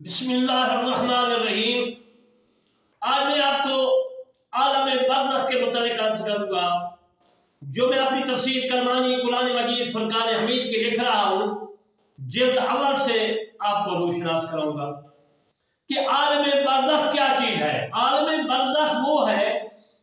بسم اللہ الرحمن الرحیم۔ آج میں آپ کو عالم برزخ کے متعلق عرض کروں گا، جو میں اپنی تفسیر کرمانی قرآن مجید فرقان حمید کے لکھ رہا ہوں، جلد اول سے آپ کو روشناس کروں گا کہ عالم برزخ کیا چیز ہے۔ عالم برزخ وہ ہے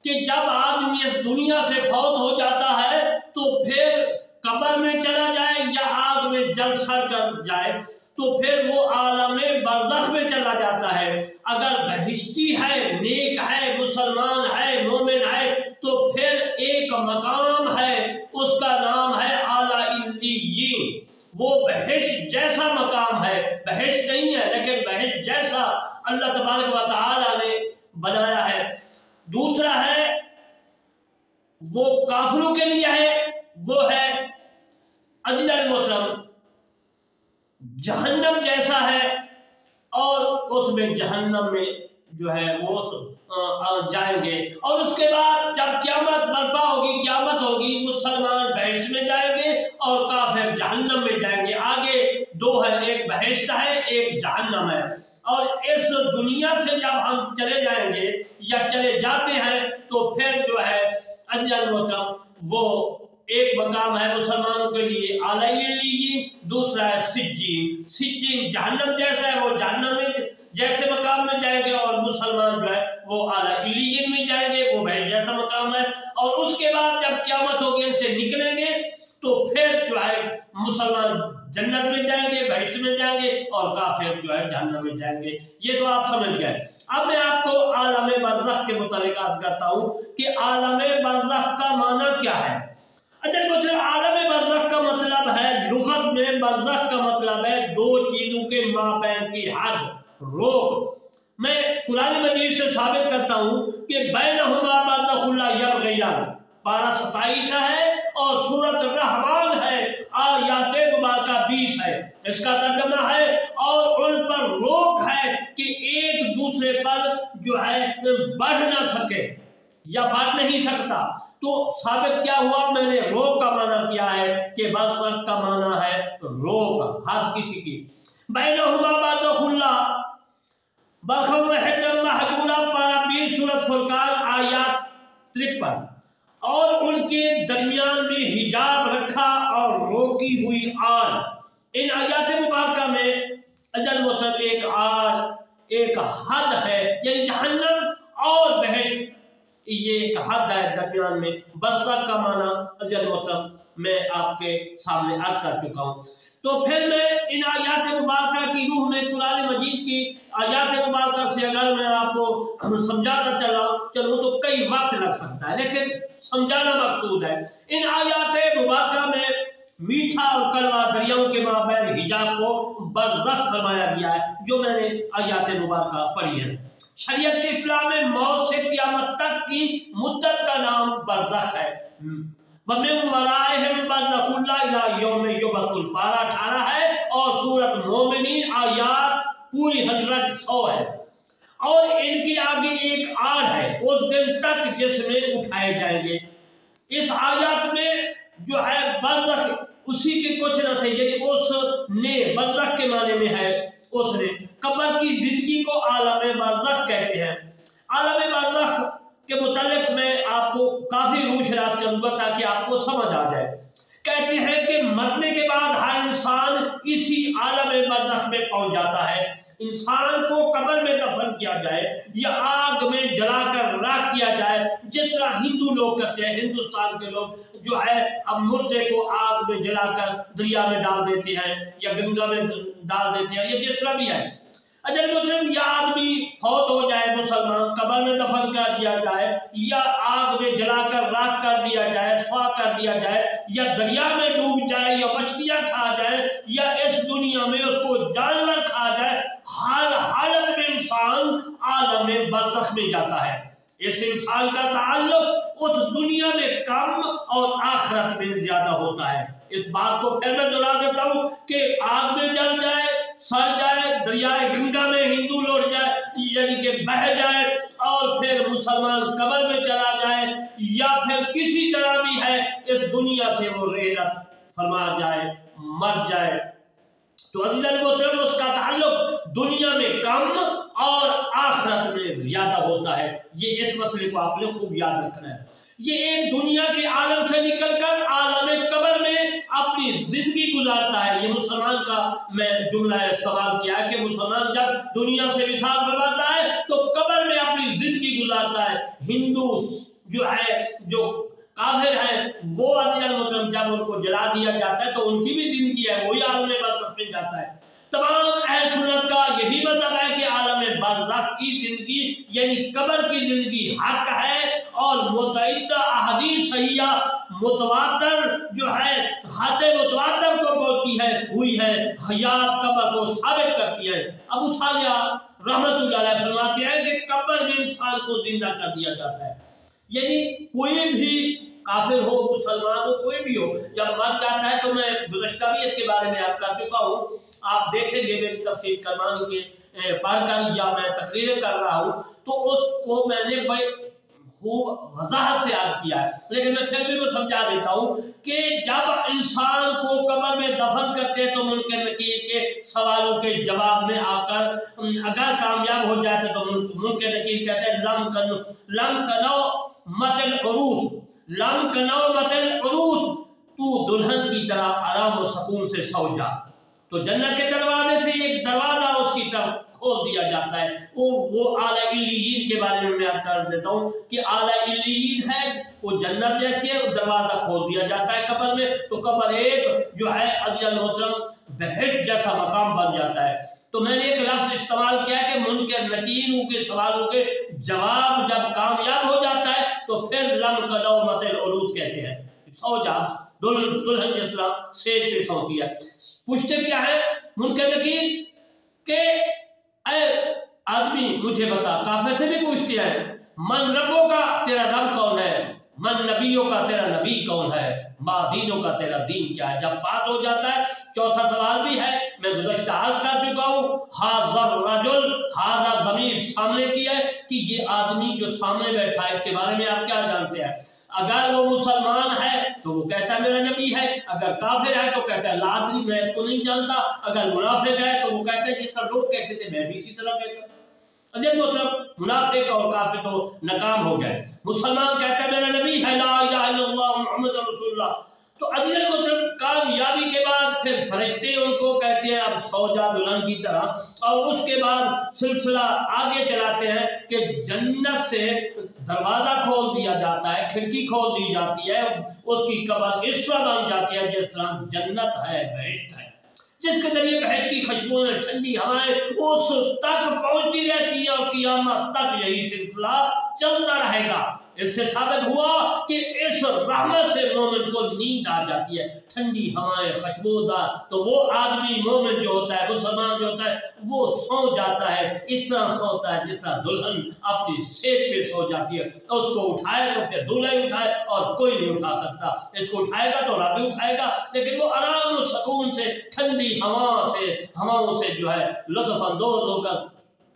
کہ جب آدمی اس دنیا سے فوت ہو جاتا ہے تو پھر قبر میں چلا جائے یا آگ میں جل سڑ کر جائے تو پھر وہ عالم برزخ میں چلا جاتا ہے۔ اگر بہشتی ہے، نیک ہے، مسلمان ہے، مومن ہے تو پھر ایک مقام ہے، اس کا نام ہے اعلیٰ علیین۔ وہ بہشت جیسا مقام ہے، بہشت نہیں ہے لیکن بہشت جیسا اللہ تبارک و تعالی نے بنایا ہے۔ دوسرا ہے وہ کافروں کے لیے ہے، وہ ہے عزیز المحترم جہنم جیسا ہے، اور اس میں جہنم میں جو ہے وہ جائیں گے، اور اس کے بعد جب قیامت برپا ہوگی، قیامت ہوگی، مسلمان بہشت میں جائیں گے اور کافر جہنم میں جائیں گے۔ آگے دو ہے، ایک بہشت ہے، ایک جہنم ہے۔ اور اس دنیا سے جب ہم چلے جائیں گے یا چلے جاتے ہیں تو پھر جو ہے عزیز المحترم وہ ایک مقام ہے مسلمانوں کے لیے اعلیٰ علیین، دوسرا ہے سجین۔ سجین جہنم جیسا ہے، وہ جہنم میں جیسے مقام میں جائیں گے، اور مسلمان جو ہے وہ اعلیٰ علیین میں جائیں گے، وہ بہشت جیسا مقام ہے۔ اور اس کے بعد جب قیامت ہوگی ان سے نکلیں گے تو پھر جو ہے مسلمان جنت میں جائیں گے، بہشت میں جائیں گے، اور کافر جو ہے جہنم میں جائیں گے۔ یہ تو آپ سمجھ گئے۔ اب میں آپ کو عالم برزخ کے متعلق عرض کرتا ہوں کہ عالم برزخ کا معنی کیا ہے۔ عالم برزخ کا مطلب ہے، لغت میں برزخ کا مطلب ہے دو چیزوں کے مابین کی حد، روک۔ میں قرآن مجید سے ثابت کرتا ہوں کہ بینہما برزخ لا یبغیان، پارہ 27 ہے اور سورۃ الرحمن ہے، آیات مبارکہ 20 ہے۔ اس کا ترجمہ ہے اور ان پر روک ہے کہ ایک دوسرے پر جو ہے بڑھ نہ سکے یا بڑھ نہیں سکتا۔ تو ثابت کیا ہوا، میں نے روک کا معنی کیا ہے کہ برزخ کا معنی ہے روک، حد کسی کی۔ بینہما برزخ برخم حجر محجورہ، پارہ 20 سورۃ فرقان آیات 53۔ اور ان کے درمیان میں حجاب رکھا اور روکی ہوئی آگ۔ ان آیات مبارکہ میں اجل مطلب ایک آگ، ایک حد ہے، یعنی جہنم اور بہشت، یہ ایک حد ہے درمیان میں۔ برزخ کا معنی اجل مطلب میں آپ کے سامنے عرض کر چکا ہوں۔ تو پھر میں ان آیات مبارکہ کی روح میں قرآن مجید کی آیات مبارکہ سے اگر میں آپ کو سمجھاتا چلوں تو کئی وقت لگ سکتا ہے، لیکن سمجھانا مقصود ہے۔ ان آیات مبارکہ میں میٹھا اور کڑوا دریاؤں کے مابین حجاب کو برزخ فرمایا گیا ہے، جو میں نے آیات مبارکہ پڑھی ہے۔ شریعت کے اسلام میں موت سے قیامت تک کی مدت کا نام برزخ ہے۔ وَمِن وَرَائِهِمْ بَرْزَخٌ إِلَىٰ يَوْمِ يُبْعَثُونَ، پارہ 18 ہے اور سورۃ مومنین آیات پوری 100 ہے۔ اور ان کے آگے ایک آڑ ہے اس دن تک جس میں اٹھائے جائیں گے۔ اس آیات میں جو ہے برزخ اسی کے کچھ نہ تھے، یعنی اس نے برزخ کے معنی میں ہے اس نے۔ قبر کی زندگی کو عالم برزخ کہتے ہیں۔ عالم برزخ کے متعلق میں آپ کو کافی روشناس کروں گا تاکہ آپ کو سمجھ آ جائے۔ کہتے ہیں کہ مرنے کے بعد ہر انسان اسی عالم برزخ میں پہنچ جاتا ہے۔ انسان کو قبر میں دفن کیا جائے یا آگ میں جلا کر راکھ کیا جائے، جس طرح ہندو لوگ کرتے ہیں، ہندوستان کے لوگ جو ہے اب مردے کو آگ میں جلا کر دریا میں ڈال دیتے ہیں یا گنگا میں ڈال دیتے ہیں، یا جس طرح بھی ہے۔ اجل مجرم یا آدمی فوت ہو جائے، مسلمان قبر میں دفن کر دیا جائے یا آگ میں جلا کر راکھ کر دیا جائے، سوا کر دیا جائے، یا دریا میں ڈوب جائے، یا مچھلیاں کھا جائے، یا اس دنیا میں اس کو جانور کھا جائے، ہر حالت میں انسان عالم برزخ میں جاتا ہے۔ اس انسان کا تعلق اس دنیا میں کم اور آخرت میں زیادہ ہوتا ہے۔ اس بات کو پھر میں دہرا دیتا ہوں کہ آگ میں جل جائے، سڑ جائے، دریائے گنگا میں ہندو لوٹ جائے یعنی کہ بہہ جائے، اور پھر مسلمان قبر میں چلا جائے، یا پھر کسی طرح بھی ہے اس دنیا سے وہ رحلت فرما جائے، مر جائے، تو عزیز المحترم اس کا تعلق دنیا میں کم اور آخرت میں زیادہ ہوتا ہے۔ یہ اس مسئلے کو آپ نے خوب یاد رکھنا ہے۔ یہ ایک دنیا کے عالم سے نکل کر عالم قبر میں اپنی زندگی گزارتا ہے۔ یہ مسلمان کا میں جملہ استعمال کیا ہے کہ مسلمان جب دنیا سے وصال فرماتا ہے تو قبر میں اپنی زندگی گزارتا ہے۔ ہندو جو ہے، جو کافر ہیں، وہ جب ان کو جلا دیا جاتا ہے تو ان کی بھی زندگی ہے، وہی عالم برزخ میں جاتا ہے۔ تمام اہل سنت کا یہی مطلب ہے کہ عالم برزخ کی زندگی یعنی قبر کی زندگی حق ہے، اور متعدد احادیث صحیحہ متواتر جو ہے حد متواتر کو پہنچی ہے ہوئی ہے، حیات قبر کو ثابت کرتی ہے۔ ابو صالح رحمت اللہ علیہ فرماتے ہیں کہ قبر میں انسان کو زندہ کر دیا جاتا ہے، یعنی کوئی بھی کافر ہو، مسلمان ہو، کوئی بھی ہو، جب مر جاتا ہے تو میں گزشتہ بھی اس کے بارے میں عرض کر چکا ہوں، آپ دیکھیں گے میری تفسیر کرمانی کے پڑھ کر یا میں تقریریں کر رہا ہوں تو اس کو میں نے بڑے خوب وضاحت سے عرض کیا ہے، لیکن میں پھر بھی وہ سمجھا دیتا ہوں کہ جب انسان کو قبر میں دفن کرتے ہیں تو منکر نکیر کے سوالوں کے جواب میں آ کر اگر کامیاب ہو جاتے تو منکر نکیر کہتے ہیں لم کنو متل عروس، لم کنو متل عروس، تو دلہن کی طرح آرام و سکون سے سو جا۔ تو جنت کے دروازے سے ایک دروازہ اس کی طرف کھول دیا جاتا ہے، وہ اعلیٰ علیین کے بارے میں عرض کر دیتا ہوں کہ اعلیٰ علیین ہے، وہ جنت جیسی ہے، دروازہ کھول دیا جاتا ہے قبر میں، تو قبر ایک جو ہے عزیز المحترم بہشت جیسا مقام بن جاتا ہے۔ تو میں نے ایک لفظ استعمال کیا کہ منکر نکیروں کے سوالوں کے جواب جب کامیاب ہو جاتا ہے تو پھر لم کنو متل عروس کہتے ہیں، سو جا، دلہن جس طرح سیج پہ سوتی ہے۔ پوچھتے کیا ہے منکر نکیر کہ اے آدمی مجھے بتا، کافر سے بھی پوچھتے ہیں من ربوں کا تیرا رب کون ہے، من نبیوں کا تیرا نبی کون ہے، ما دینوں کا تیرا دین کیا ہے۔ جب بات ہو جاتا ہے چوتھا سوال بھی ہے، میں گزشتہ عرض کر چکا ہوں، حاضر رجل، حاضر ضمیر سامنے کی ہے کہ یہ آدمی جو سامنے بیٹھا ہے اس کے بارے میں آپ کیا جانتے ہیں۔ اگر وہ مسلمان ہے تو وہ کہتا ہے میرا نبی ہے، اگر کافر ہے تو کہتا ہے لا ادری میں اس کو نہیں جانتا، اگر منافق ہے تو وہ کہتا ہے یہ سب لوگ کہتے تھے میں بھی اسی طرح کہتا ہوں۔ عجیب مطلب منافق اور کافر تو ناکام ہو گئے، مسلمان کہتا ہے میرا نبی ہے لا الہ الا اللہ محمد رسول اللہ۔ تو عجیب مطلب کامیابی کے بعد پھر فرشتے ان کو کہتے ہیں اب سو جا دلہن کی طرح، اور اس کے بعد سلسلہ آگے چلاتے ہیں کہ جنت سے دروازہ کھول دیا جاتا ہے، کھڑکی کھول دی جاتی ہے، اس کی قبر اس طرح بن جاتی ہے جس طرح جنت ہے، بہشت ہے، جس کے ذریعے بہشت کی خوشبوئیں ٹھنڈی ہوائیں اس تک پہنچتی رہتی ہیں اور قیامت تک یہی سلسلہ چلتا رہے گا۔ اس سے ثابت ہوا کہ اس رحمت سے مومن کو نیند آ جاتی ہے، ٹھنڈی ہوائیں خوشبودار، تو وہ آدمی مومن جو ہوتا ہے، مسلمان جو ہوتا ہے وہ سو جاتا ہے، اس طرح سوتا ہے جس طرح دلہن اپنی سیج پہ سو جاتی ہے۔ اس کو اٹھائے تو پھر دلہا ہی اٹھائے اور کوئی نہیں اٹھا سکتا، اس کو اٹھائے گا تو رب اٹھائے گا، لیکن وہ آرام و سکون سے ٹھنڈی ہواؤں سے جو ہے لطف اندوز ہو کر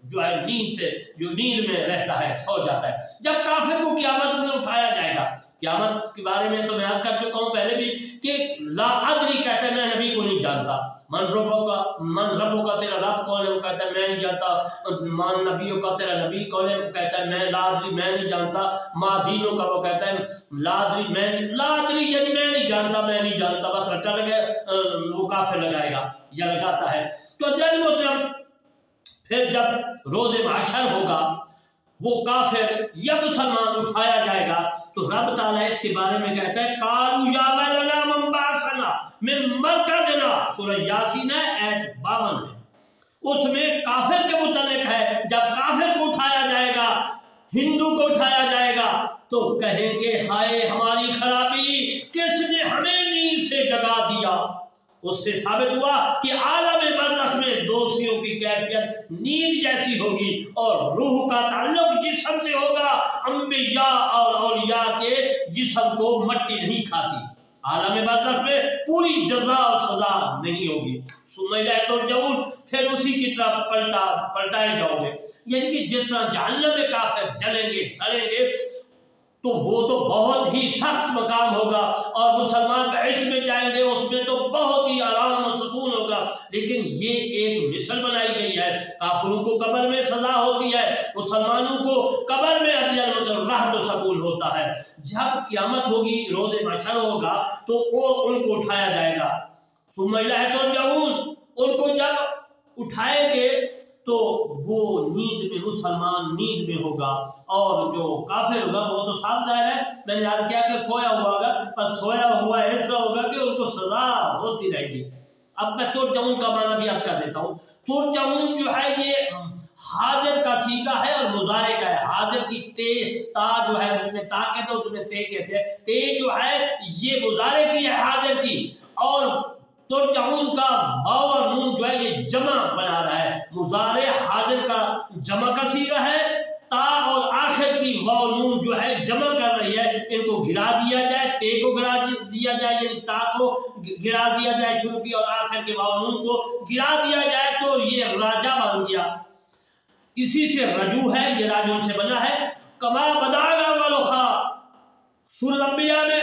جو ہے نیند سے جو نیند میں رہتا ہے، سو جاتا ہے۔ جب کافر کو قیامت میں اٹھایا جائے گا، قیامت کے بارے میں تو میں عرض کر چکا ہوں پہلے بھی کہ لا ادری کہتا ہے میں نبی کو نہیں جانتا، من ربوں کا تیرا رب کون ہے، وہ کہتا ہے میں نہیں جانتا، من نبیوں کا تیرا نبی کون ہے، وہ کہتا ہے میں لا ادری میں نہیں جانتا، ما دینوں کا وہ کہتا ہے لا ادری یعنی میں نہیں جانتا بس رٹا لگے، وہ کافر لگائے گا یا لگاتا ہے۔ تو جب پھر جب روز محشر ہوگا وہ کافر یا مسلمان اٹھایا جائے گا تو رب تعالیٰ اس کے بارے میں کہتا ہے قالوا یا ویلنا من بعثنا من مرقدنا، سورہ یاسین ہے آیت 52 ہے، اس میں کافر کے متعلق ہے۔ جب کافر کو اٹھایا جائے گا، ہندو کو اٹھایا جائے گا تو کہیں گے ہائے ہماری خرابی، کس نے ہمیں نیند سے جگا دیا۔ اس سے ثابت ہوا کہ عالم برزخ میں دوستیوں کی کیفیت نیند جیسی ہوگی اور روح کا تعلق جسم سے ہوگا، انبیاء اور اولیاء کے جسم کو مٹی نہیں کھاتی۔ عالم برزخ میں پوری جزا اور سزا نہیں ہوگی، ثم الیہ ترجعون، پھر اسی کی طرف پلٹائے جاؤ گے، یعنی کہ جس طرح جہنم میں کافر جلیں گے سڑیں گے، تو وہ تو بہت ہی سخت مقام ہوگا، اور مسلمان بحث میں جائیں گے اس میں تو بہت ہی آرام و سکون ہوگا۔ لیکن یہ ایک مثل بنائی گئی ہے، کافروں کو قبر میں سزا ہوتی ہے، مسلمانوں کو قبر میں راحت و سکون ہوتا ہے۔ جب قیامت ہوگی، روز محشر ہوگا، تو وہ ان کو اٹھایا جائے گا، ثم الیہ ترجعون، ان کو جب اٹھائیں گے تو وہ نیند میں، مسلمان نیند میں ہوگا، اور جو کافر ہوگا وہ تو صاف ظاہر ہے، میں نے یاد کیا کہ سویا ہوا ہوگا، پر سویا ہوا ایسا ہوگا کہ ان کو سزا ہوتی رہے گی۔ اب میں ترجعون کا معنی بھی یاد کر دیتا ہوں۔ ترجعون جو ہے یہ حاضر کا صیغہ ہے اور مضارع کا ہے۔ حاضر کی تے تا جو ہے اس میں تا کہتے ہو، تمہیں تے کہتے ہیں، تے جو ہے یہ مضارع کی ہے، حاضر کی، اور ترجعون کا واو اور نون جو ہے یہ جمع بنا رہا ہے، مضارع حاضر کا جمع کا صیغہ ہے، تا اور آخر کی واو نون جو ہے جمع کر رہی ہے، ان کو گرا دیا جائے، تے کو گرا دیا جائے، یعنی تا کو گرا دیا جائے شروع کی، اور آخر کے واو نون کو گرا دیا جائے تو یہ راجع بن گیا۔ اسی سے رجوع ہے، یہ راجع سے بنا ہے۔ کما بدانا والخا سورۃ الانبیاء میں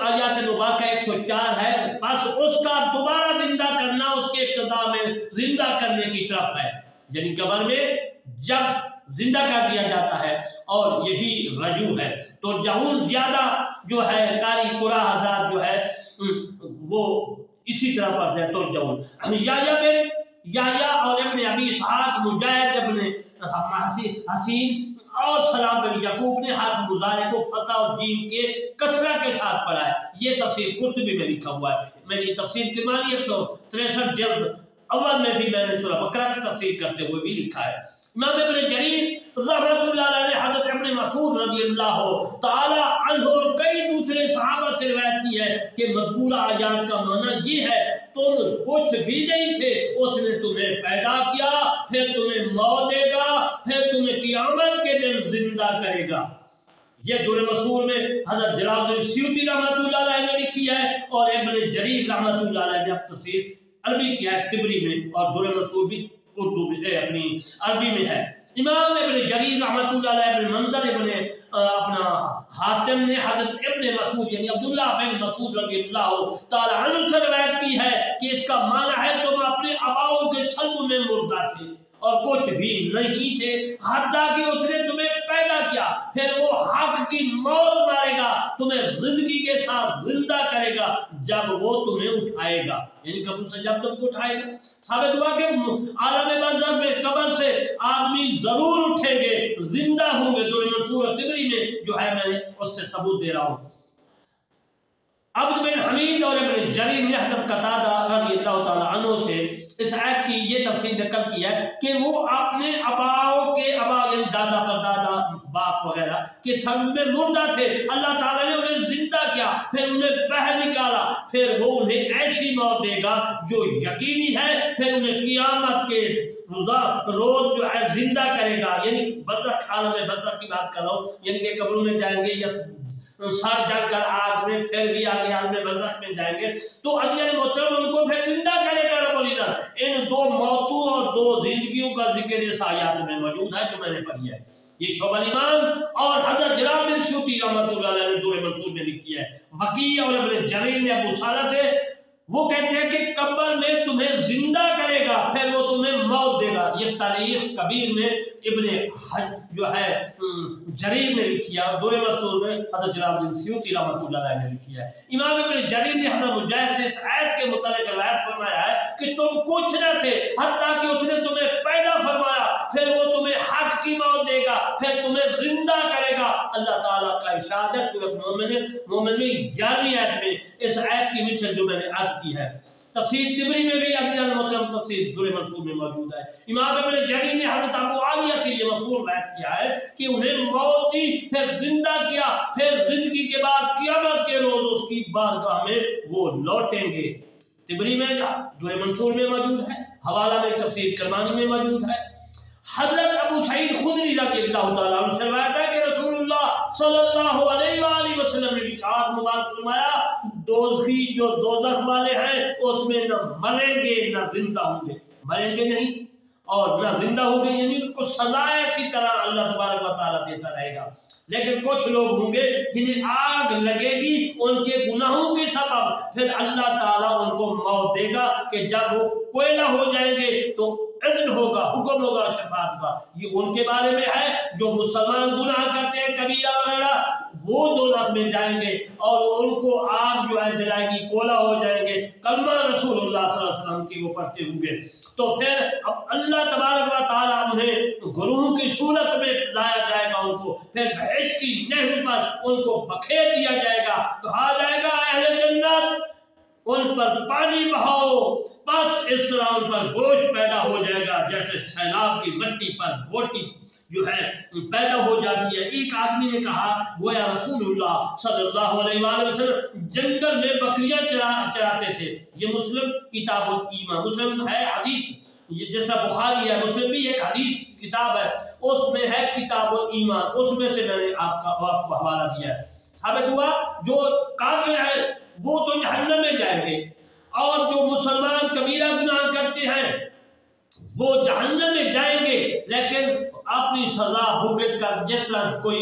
آیات مبارکہ 104 ہے، بس اس کا دوبارہ زندہ کرنا اس کے ابتدا میں زندہ کرنے کی طرف ہے، یعنی قبر میں جب زندہ کر دیا جاتا ہے، اور یہی رجوع ہے۔ تو جہون زیادہ جو ہے قاری قرآن حضرات جو ہے وہ اسی طرح پڑھتے ہیں ترجعون۔ یحییٰ اور ابن ابی اسحاق، مجاہد ابن حسین اور سلام بن یعقوب نے حرف مضارع کو فتح اور جیم کے کسرہ کے ساتھ پڑھا ہے۔ یہ تفسیر قرطبی میں لکھا ہوا ہے، میں نے تفسیر کرمانی 163 جلد اول میں بھی میں نے سورہ بقرہ کی تفسیر کرتے ہوئے بھی لکھا ہے۔ امام ابن جریر رحمۃ اللہ علیہ نے حضرت ابن مسعود رضی اللہ تعالی عنہ اور کئی دوسرے صحابہ سے روایت کی ہے کہ مذکورہ آیات کا معنی یہ ہے، تم کچھ بھی نہیں تھے، اس نے تمہیں پیدا کیا، پھر تمہیں موت دے گا، پھر تمہیں قیامت کے دن زندہ کرے گا۔ یہ در مسعود میں حضرت جلال الدین سیوطی رحمۃ اللہ علیہ نے لکھی ہے، اور ابن جریر رحمۃ اللہ علیہ نے تفسیر عربی کیا ہے طبری میں، اور در مسعود بھی اردو میں اپنی عربی میں ہے۔ امام ابن جریر رحمۃ اللہ علیہ ابن منظر ابن اپنا حاتم نے حضرت ابن مسعود یعنی عبداللہ بن مسعود رضی اللہ تعالی عنہ سے روایت کی ہے کہ اس کا معنی ہے تم اپنے آباؤں کے سلب میں مردہ تھے اور کچھ بھی نہیں تھے، حتیٰ کہ اس نے تمہیں پیدا کیا، پھر وہ حق کی موت مارے گا، تمہیں زندگی کے ساتھ زندہ کرے گا جب وہ تمہیں اٹھائے گا، یعنی قبر سے جب تم کو اٹھائے گا۔ ثابت ہوا کہ عالم برزخ میں قبر سے آدمی ضرور اٹھیں گے، زندہ ہوں گے، جو منصور طبری میں جو ہے میں اس سے ثبوت دے رہا ہوں۔ عبد بن حمید اور ابن جریر نے حضرت قتادہ رضی اللہ تعالی عنہ سے اس آیت کی یہ تفسیر نقل کی ہے کہ وہ اپنے آباؤں کے آبا یعنی دادا پر دادا باپ وغیرہ کے سبب میں مردہ تھے، اللہ تعالیٰ نے انہیں زندہ کیا، پھر انہیں باہر نکالا، پھر وہ انہیں ایسی موت دے گا جو یقینی ہے، پھر انہیں قیامت کے روز جو ہے زندہ کرے گا، یعنی برزخ عالم برزخ کی بات کر رہا ہوں، یعنی کہ قبروں میں جائیں گے یا سر جل کر آگ میں پھر بھی آگے عالم برزخ میں جائیں گے تو عزیز محترم ان کو پھر زندہ کرے گا رب العزت۔ ان دو موتوں اور دو زندگیوں کا ذکر اس آیات میں موجود ہے جو میں نے پڑھی ہے۔ یہ شعب الایمان اور حضرت جلال الدین سیوطی رحمۃ اللہ علیہ نے دور منصور میں لکھی ہے۔ وکیع اور ابن جریر نے ابو صالح سے وہ کہتے ہیں کہ قبر میں تمہیں زندہ کرے گا، پھر وہ تمہیں موت دے گا۔ یہ تاریخ کبیر میں ابن جو ہے جریر نے لکھی ہے، دور منصور میں حضرت جلال الدین سیوطی رحمۃ اللہ علیہ نے لکھی ہے۔ امام ابن جریر نے حضرت مجاہد سے اس آیت کے متعلق روایت فرمایا ہے کہ تم کچھ نہ تھے حتیٰ کہ اس نے تمہیں پیدا فرمایا، پھر وہ تمہیں حق کی موت دے گا، پھر تمہیں زندہ کرے گا۔ اللہ تعالیٰ کا ارشاد ہے سورۃ مومن میں 11ویں آیت میں اس آیت کی مثل جو میں نے عرض کی ہے۔ تفسیر طبری میں بھی عزیز محترم تفسیر دور منصور میں موجود ہے۔ امام ابن جریر نے حضرت ابو عالیہ سے یہ مفہوم بیان کیا ہے کہ انہیں موت دی، پھر زندہ کیا، پھر زندگی کے بعد قیامت کے روز اس کی بارگاہ میں وہ لوٹیں گے۔ طبری میں دور منصور میں موجود ہے، حوالہ میں تفسیر کرمانی میں موجود ہے۔ حضرت ابو سعید خدری رضی اللہ تعالیٰ عنہ سے روایت ہے کہ رسول اللہ صلی اللہ علیہ وآلہ وسلم نے ارشاد مبارک فرمایا، دوزخی جو دوزخ والے ہیں اس میں نہ مریں گے نہ زندہ ہوں گے، مریں گے نہیں اور نہ زندہ ہوں گے، یعنی ان کو سزا اسی طرح اللہ تبارک و تعالیٰ دیتا رہے گا۔ لیکن کچھ لوگ ہوں گے جنہیں آگ لگے گی ان کے گناہوں کے سبب، پھر اللہ تعالیٰ ان کو موت دے گا کہ جب وہ کوئلہ ہو جائیں گے تو اذن ہوگا، حکم ہوگا شفاعت کا۔ یہ ان کے بارے میں ہے جو مسلمان گناہ کرتے ہیں کبیرہ وغیرہ، وہ دوزخ میں جائیں گے اور ان کو آگ جو ہے جلائے گی، کوئلہ ہو جائیں گے، کلمہ رسول اللہ صلی اللہ علیہ وسلم کی وہ پڑھتے ہوں گے۔ تو پھر اب اللہ تبارک و تعالیٰ انہیں گروہ کی صورت میں لایا جائے گا، ان کو پھر بحث کی نہر پر ان کو بکھیر دیا جائے گا، کہا جائے گا اہل جنت ان پر پانی بہاؤ، بس اس طرح ان پر گوشت پیدا ہو جائے گا جیسے سیلاب کی مٹی پر بوٹی جو ہے پیدا ہو جاتی ہے۔ ایک آدمی نے کہا گویا رسول اللہ صلی اللہ علیہ وآلہ وسلم جنگل میں بکریاں چراتے تھے۔ یہ مسلم کتاب الایمان، مسلم ہے حدیث، یہ جیسا بخاری ہے مسلم بھی ایک حدیث کتاب ہے، اس میں ہے کتاب الایمان، اس میں سے میں نے آپ کو حوالہ دیا ہے۔ ثابت ہوا جو کافر ہیں وہ تو جہنم میں جائیں گے، اور جو مسلمان کبیرہ گناہ کرتے ہیں وہ جہنم میں جائیں گے، لیکن اپنی سزا بھگت کر، جس طرح کوئی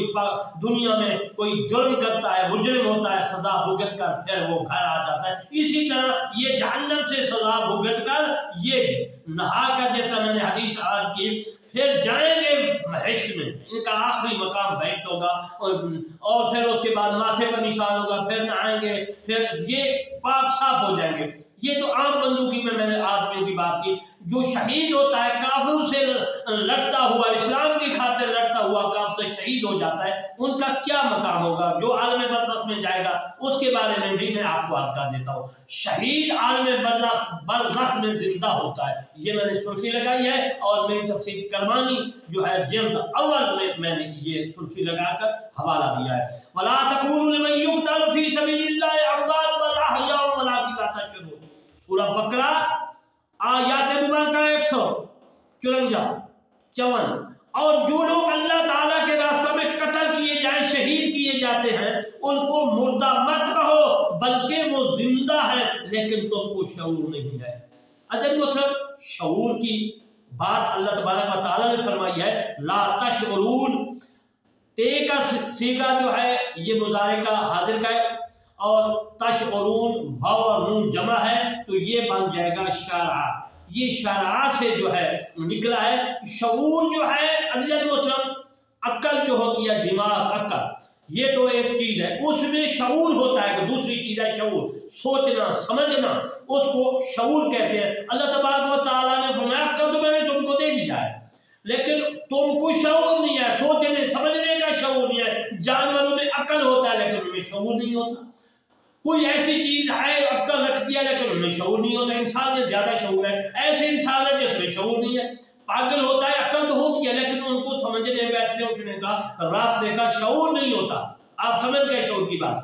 دنیا میں کوئی جرم کرتا ہے، مجرم ہوتا ہے، سزا بھگت کر پھر وہ گھر آ جاتا ہے، اسی طرح یہ جہنم سے سزا بھگت کر یہ نہا کر، جیسا میں نے حدیث عرض کی، پھر جائیں گے بہشت میں، ان کا آخری مقام بہشت ہوگا، اور پھر اس کے بعد ماتھے پر نشان ہوگا، پھر نہائیں گے، پھر یہ پاک صاف ہو جائیں گے۔ یہ تو عام بندوں کی میں نے آدمیوں کی بات کی۔ جو شہید ہوتا ہے کافروں سے لڑتا ہوا، اسلام کی خاطر لڑتا ہوا کافر سے شہید ہو جاتا ہے، ان کا کیا مقام ہوگا؟ جو عالم برزخ میں جائے گا اس کے بارے میں بھی میں آپ کو آگاہ دیتا ہوں۔ شہید عالم برزخ میں زندہ ہوتا ہے، یہ میں نے سرخی لگائی ہے، اور میری تفسیر کرمانی جو ہے جلد اول میں نے یہ سرخی لگا کر حوالہ دیا ہے۔ وَلَا تَقُولُوا لِمَن يُقْتَلُ فِي سَبِيلِ اللَّهِ أَمْوَاتٌ بَلْ أَحْيَاءٌ وَلَٰكِن لَا تَشْعُرُونَ۔ سورہ بقرہ آیات مبارکہ 154۔ اور جو لوگ اللہ تعالیٰ کے راستہ میں قتل کیے جائیں، شہید کیے جاتے ہیں، ان کو مردہ مت کہو بلکہ وہ زندہ ہے، لیکن تم کو شعور نہیں ہے۔ اگر مطلب شعور کی بات اللہ تبارک و تعالیٰ نے فرمائی ہے، لا تشعرون، تے کا صیغہ جو ہے یہ مضارع کا حاضر کا ہے، اور تشعرون واو اور نون جمع ہے تو یہ بن جائے گا شرع۔ یہ شرع سے جو ہے نکلا ہے۔ شعور جو ہے عزیز محترم، عقل جو ہوتی ہے، دماغ، عقل، یہ تو ایک چیز ہے، اس میں شعور ہوتا ہے، دوسری چیز ہے شعور، سوچنا سمجھنا، اس کو شعور کہتے ہیں۔ اللہ تبارک و تعالیٰ نے فرمایا عقل تو میں نے تم کو دے دیا ہے، لیکن تم کو شعور نہیں ہے، سوچنے سمجھنے کا شعور نہیں ہے۔ جانوروں میں عقل ہوتا ہے لیکن ان میں شعور نہیں ہوتا۔ کوئی ایسی چیز ہے عقل رکھتی ہے لیکن ان میں شعور نہیں ہوتا۔ انسان میں زیادہ شعور ہے، ایسے انسان ہے جس میں شعور نہیں ہے۔ پاگل ہوتا ہے، عقل تو ہوتی ہے لیکن ان کو سمجھنے بیٹھنے اٹھنے کا راستے کا شعور نہیں ہوتا۔ آپ سمجھ گئے شعور کی بات۔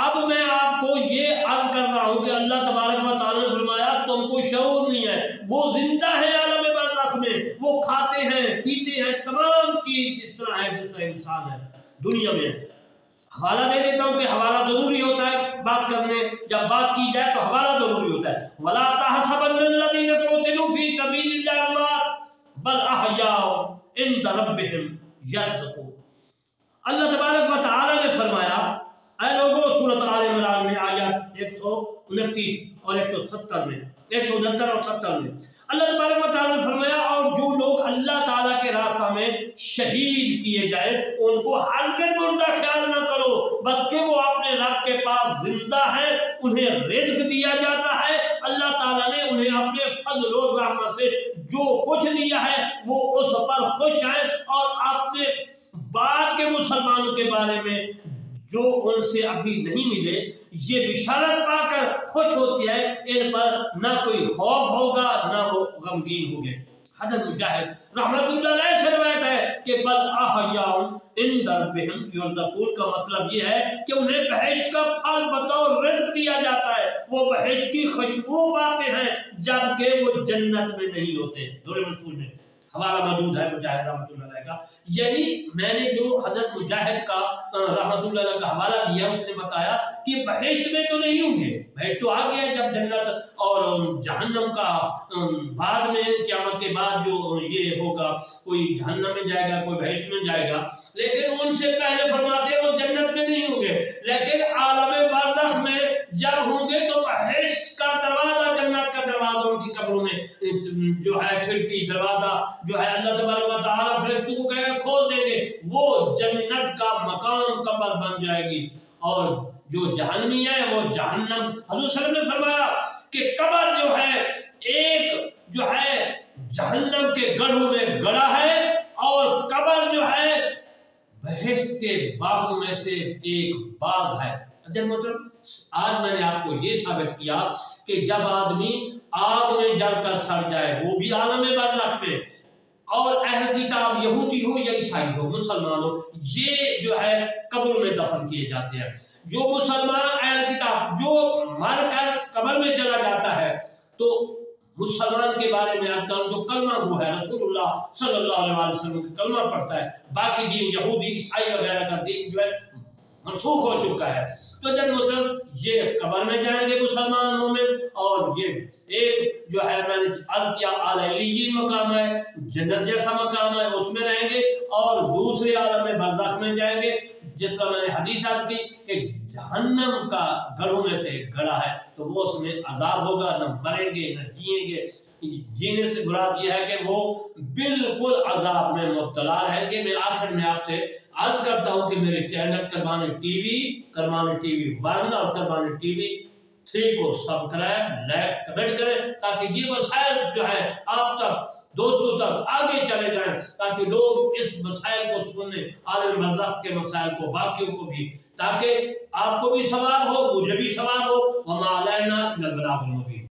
اب میں آپ کو یہ عرض کر رہا ہوں کہ اللہ تبارک و تعالیٰ نے فرمایا تم کو شعور نہیں ہے، وہ زندہ ہے عالم برزخ میں، وہ کھاتے ہیں پیتے ہیں، تمام چیز جس طرح ہے جس طرح انسان ہے دنیا میں۔ حوالہ دے دیتا ہوں کہ حوالہ ضروری ہوتا ہے بات کرنے، جب بات کی جائے تو حوالہ ضروری ہوتا ہے۔ وَلَا تَحْسَبَنَّ الَّذِينَ قُتِلُوا فِي سَبِيلِ اللَّهِ أَمْوَاتٌ بَلْ أَحْيَاءٌ عِندَ رَبِّهِمْ يَرْزُقُونَ۔ اللہ تبارک و تعالیٰ نے فرمایا، اے لوگوں، سورۃ آل عمران میں آیات 129 اور 170 میں، 169 اور 70 میں اللہ تبارک و تعالیٰ نے فرمایا اور جو لوگ اللہ تعالیٰ کے راستہ میں شہید کیے جائے ان کو ہرگز مردہ خیال نہ کرو، بلکہ وہ اپنے رب کے پاس زندہ ہیں، انہیں رزق دیا جاتا ہے۔ اللہ تعالیٰ نے انہیں اپنے فضل و رحمت سے جو کچھ دیا ہے وہ اس پر خوش ہیں، اور اپنے بعد کے مسلمانوں کے بارے میں جو ان سے ابھی نہیں ملے یہ بشارت پا کر خوش ہوتی ہے، ان پر نہ کوئی خوف ہوگا نہ وہ غمگین ہوں گے۔ حضرت مجاہد رحمت اللہ علیہ سے روایت ہے کہ بل احیاء عند ربہم یرزقون کا مطلب یہ ہے کہ انہیں بہشت کا پھل بطور رزق دیا جاتا ہے، وہ بہشت کی خوشبو پاتے ہیں جبکہ وہ جنت میں نہیں ہوتے۔ دور رسول میں حوالہ موجود ہے مجاہد رحمۃ اللہ علیہ کا. یعنی میں نے جو حضرت مجاہد کا رحمۃ اللہ علیہ کا حوالہ دیا اس نے بتایا کہ بہشت میں تو نہیں ہوں گے، بہشت تو آ گیا جب جنت اور جہنم کا بعد میں قیامت کے بعد جو یہ ہوگا، کوئی جہنم میں جائے گا کوئی بہشت میں جائے گا، لیکن ان سے پہلے فرماتے ہیں وہ جنت میں نہیں ہوں گے، لیکن عالم برزخ میں جب ہوں گے تو بہشت کا دروازہ، جنت کا دروازہ ان کی قبروں میں جو ہے کھڑکی دروازہ جو ہے اللہ تبارک و تعالیٰ فرشتوں کو کہے کھول دیں گے، وہ جنت کا مقام قبر بن جائے گی. اور جو جہنمی ہے وہ جہنم، حضور صلی اللہ علیہ وسلم نے فرمایا کہ قبر جو ہے ایک جو ہے جہنم کے گڑھوں میں گڑا ہے، اور قبر جو ہے بہشت کے باغوں میں سے ایک باغ ہے. مطلب آج میں نے آپ کو یہ ثابت کیا کہ جب آدمی آگ میں جل کر سڑ جائے، وہ بھی عالم برزخ میں، اور اہل کتاب یہودی ہو یا عیسائی ہو، مسلمان ہو، یہ جو ہے قبر میں دفن کیے جاتے ہیں. جو مسلمان اہل کتاب جو مر کر قبر میں چلا جاتا ہے، تو مسلمان کے بارے میں آج کل جو کلمہ وہ ہے رسول اللہ صلی اللہ علیہ وسلم کا کلمہ پڑھتا ہے، باقی دین یہودی عیسائی وغیرہ کا دین جو ہے منسوخ ہو چکا ہے. تو جب مطلب یہ قبر میں جائیں گے مسلمان مومن، اور یہ ایک جو ہے میں نے عرض کیا اعلی علیین مقام ہے، جنت جیسا مقام ہے، اس میں رہیں گے، اور دوسرے عالم میں برزخ میں جائیں گے، جس طرح میں نے حدیث عرض کی کہ جہنم کا گڑھوں میں سے گڑا ہے، تو وہ اس میں عذاب ہوگا، نہ مریں گے نہ جئیں گے. جینے سے مراد یہ ہے کہ وہ بالکل عذاب میں مبتلا رہیں گے. میں آخر میں آپ سے عرض کرتا ہوں کہ میرے چینل کرمانی ٹی وی 1 اور کرمانی ٹی وی 3 کو سبسکرائب، لائک، کمنٹ کریں، تاکہ یہ مسائل جو ہے آپ تک، دوستوں تک آگے چلے جائیں، تاکہ لوگ اس مسائل کو سنیں، عالم برزخ کے مسائل کو، باقیوں کو بھی، تاکہ آپ کو بھی ثواب ہو، مجھے بھی ثواب ہو. وما علینا الا البلاغ المبین.